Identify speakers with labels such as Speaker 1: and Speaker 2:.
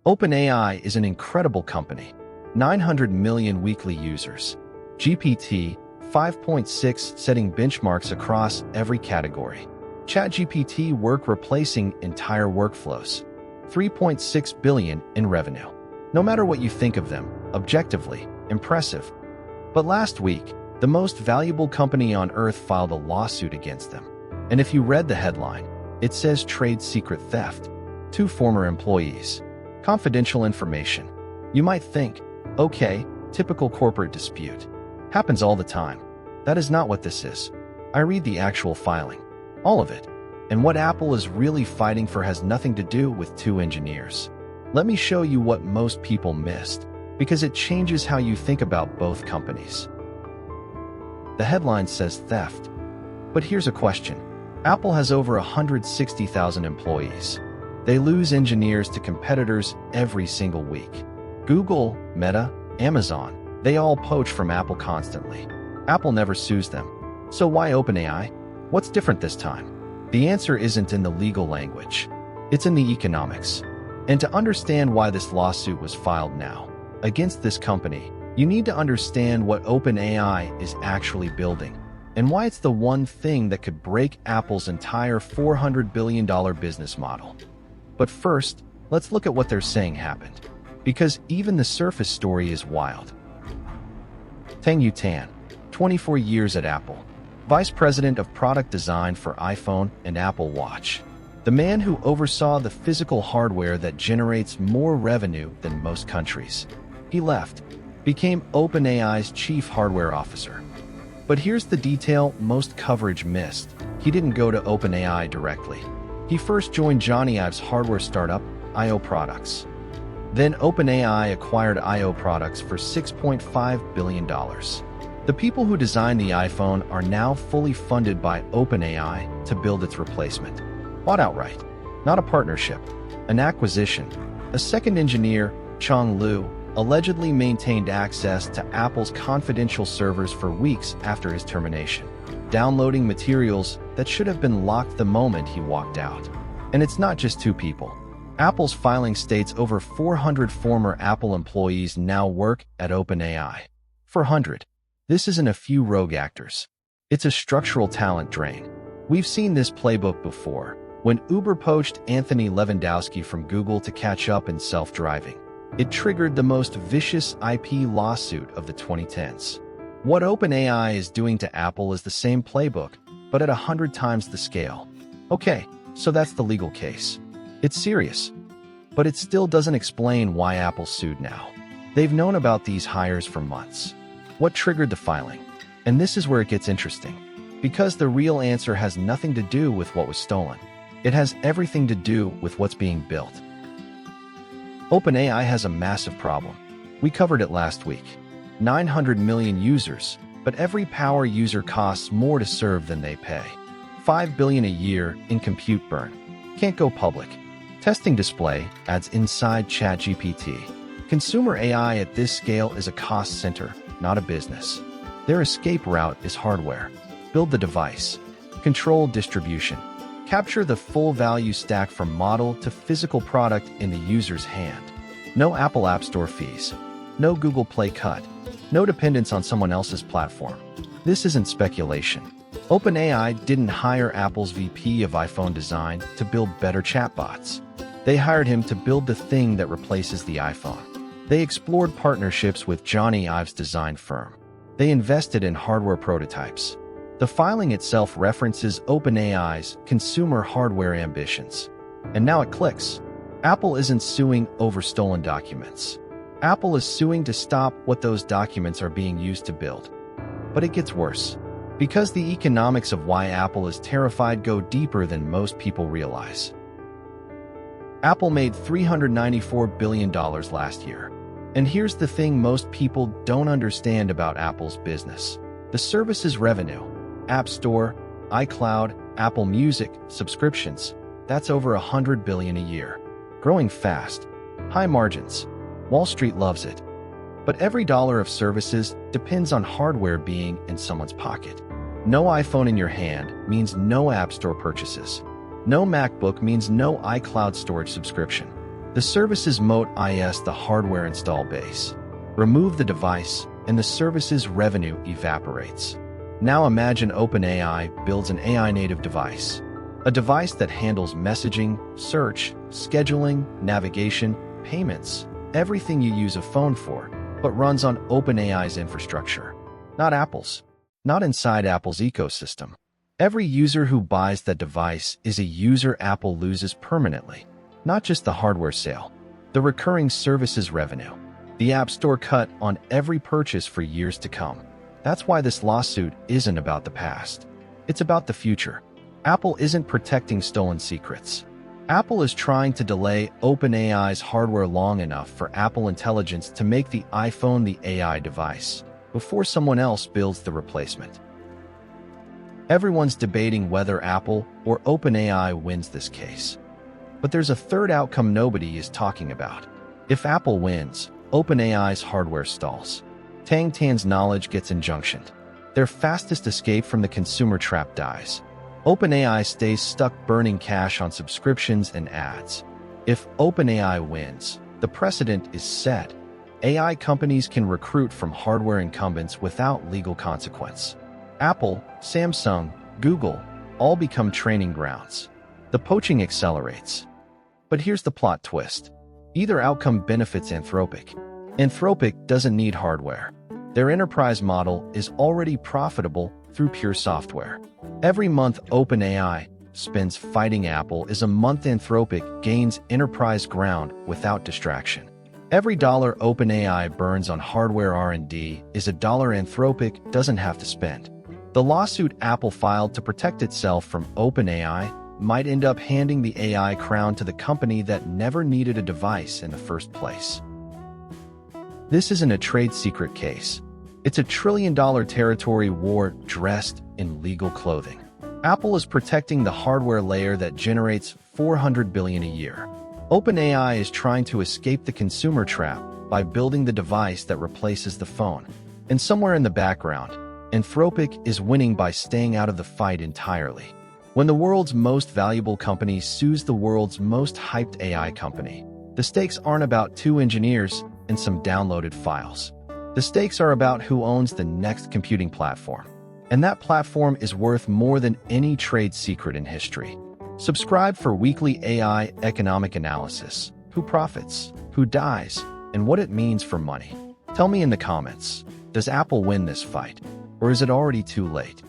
Speaker 1: OpenAI is an incredible company. 900 million weekly users. GPT 5.6 setting benchmarks across every category. ChatGPT work replacing entire workflows. 3.6 billion in revenue. No matter what you think of them, objectively, impressive. But last week, the most valuable company on earth filed a lawsuit against them. And if you read the headline, it says trade secret theft. 2 former employees. Confidential information. You might think, okay, typical corporate dispute. Happens all the time. That is not what this is. I read the actual filing. All of it. And what Apple is really fighting for has nothing to do with 2 engineers. Let me show you what most people missed, because it changes how you think about both companies. The headline says theft. But here's a question. Apple has over 160,000 employees. They lose engineers to competitors every single week. Google, Meta, Amazon, they all poach from Apple constantly. Apple never sues them. So why OpenAI? What's different this time? The answer isn't in the legal language. It's in the economics. And to understand why this lawsuit was filed now against this company, you need to understand what OpenAI is actually building and why it's the one thing that could break Apple's entire $400 billion business model. But first, let's look at what they're saying happened, because even the surface story is wild. Tengyu Tan, 24 years at Apple, Vice President of Product Design for iPhone and Apple Watch. The man who oversaw the physical hardware that generates more revenue than most countries. He left, became OpenAI's chief hardware officer. But here's the detail most coverage missed. He didn't go to OpenAI directly. He first joined Jony Ive's hardware startup, IO Products. Then OpenAI acquired IO Products for $6.5 billion. The people who designed the iPhone are now fully funded by OpenAI to build its replacement. Bought outright, not a partnership, an acquisition. A second engineer, Chong Liu, allegedly maintained access to Apple's confidential servers for weeks after his termination, downloading materials that should have been locked the moment he walked out. And it's not just 2 people. Apple's filing states over 400 former Apple employees now work at OpenAI. 400. This isn't a few rogue actors. It's a structural talent drain. We've seen this playbook before, when Uber poached Anthony Lewandowski from Google to catch up in self-driving. It triggered the most vicious IP lawsuit of the 2010s. What OpenAI is doing to Apple is the same playbook, but at 100 times the scale. Okay, so that's the legal case. It's serious, but it still doesn't explain why Apple sued now. They've known about these hires for months. What triggered the filing? And this is where it gets interesting, because the real answer has nothing to do with what was stolen. It has everything to do with what's being built. OpenAI has a massive problem. We covered it last week. 900 million users, but every power user costs more to serve than they pay. $5 billion a year in compute burn. Can't go public. Testing display ads inside ChatGPT. Consumer AI at this scale is a cost center, not a business. Their escape route is hardware. Build the device. Control distribution. Capture the full value stack from model to physical product in the user's hand. No Apple App Store fees. No Google Play cut. No dependence on someone else's platform. This isn't speculation. OpenAI didn't hire Apple's VP of iPhone design to build better chatbots. They hired him to build the thing that replaces the iPhone. They explored partnerships with Jony Ive's design firm. They invested in hardware prototypes. The filing itself references OpenAI's consumer hardware ambitions. And now it clicks. Apple isn't suing over stolen documents. Apple is suing to stop what those documents are being used to build. But it gets worse. Because the economics of why Apple is terrified go deeper than most people realize. Apple made $394 billion last year. And here's the thing most people don't understand about Apple's business. The services revenue, App Store, iCloud, Apple Music, subscriptions, that's over $100 billion a year. Growing fast. High margins. Wall Street loves it. But every dollar of services depends on hardware being in someone's pocket. No iPhone in your hand means no App Store purchases. No MacBook means no iCloud storage subscription. The services moat is the hardware install base. Remove the device, and the service's revenue evaporates. Now imagine OpenAI builds an AI-native device. A device that handles messaging, search, scheduling, navigation, payments, everything you use a phone for, but runs on OpenAI's infrastructure. Not Apple's. Not inside Apple's ecosystem. Every user who buys that device is a user Apple loses permanently. Not just the hardware sale. The recurring services revenue. The App Store cut on every purchase for years to come. That's why this lawsuit isn't about the past. It's about the future. Apple isn't protecting stolen secrets. Apple is trying to delay OpenAI's hardware long enough for Apple Intelligence to make the iPhone the AI device, before someone else builds the replacement. Everyone's debating whether Apple or OpenAI wins this case. But there's a third outcome nobody is talking about. If Apple wins, OpenAI's hardware stalls. Tang Tan's knowledge gets injunctioned. Their fastest escape from the consumer trap dies. OpenAI stays stuck burning cash on subscriptions and ads. If OpenAI wins, the precedent is set. AI companies can recruit from hardware incumbents without legal consequence. Apple, Samsung, Google all become training grounds. The poaching accelerates. But here's the plot twist. Either outcome benefits Anthropic. Anthropic doesn't need hardware. Their enterprise model is already profitable through pure software. Every month OpenAI spends fighting Apple is a month Anthropic gains enterprise ground without distraction. Every dollar OpenAI burns on hardware R&D is a dollar Anthropic doesn't have to spend. The lawsuit Apple filed to protect itself from OpenAI might end up handing the AI crown to the company that never needed a device in the first place. This isn't a trade secret case. It's a trillion-dollar territory war dressed in legal clothing. Apple is protecting the hardware layer that generates $400 billion a year. OpenAI is trying to escape the consumer trap by building the device that replaces the phone. And somewhere in the background, Anthropic is winning by staying out of the fight entirely. When the world's most valuable company sues the world's most hyped AI company, the stakes aren't about two engineers and some downloaded files. The stakes are about who owns the next computing platform. And that platform is worth more than any trade secret in history. Subscribe for weekly AI economic analysis. Who profits, who dies, and what it means for money. Tell me in the comments, does Apple win this fight? Or is it already too late?